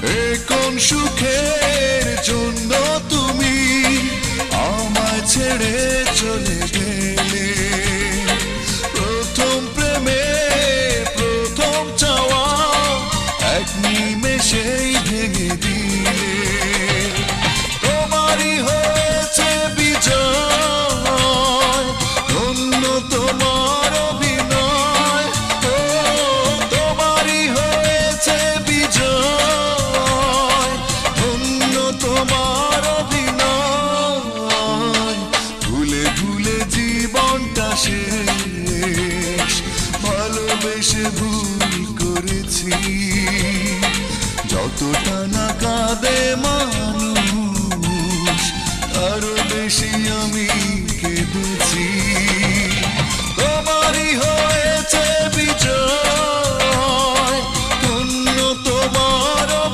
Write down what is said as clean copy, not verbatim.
এ কোন সুখের জন্য তুমি আমায় ছেড়ে চলে গেলে? প্রথম প্রেমে প্রথম চাওয়া এক নিমেষেই ভেঙে দিলে। তোমারই হয়েছে বিজয়, ধন্য তোমার অভিনয়। ও তোমারই হয়েছে বিজয়, ধন্য তোমার অভিনয়। ভুলে ভুলে জীবনটা শেষ, ভালোবেসে ভুল করেছি। যতটা না কাঁদে মানুষ, আরো বেশি আমি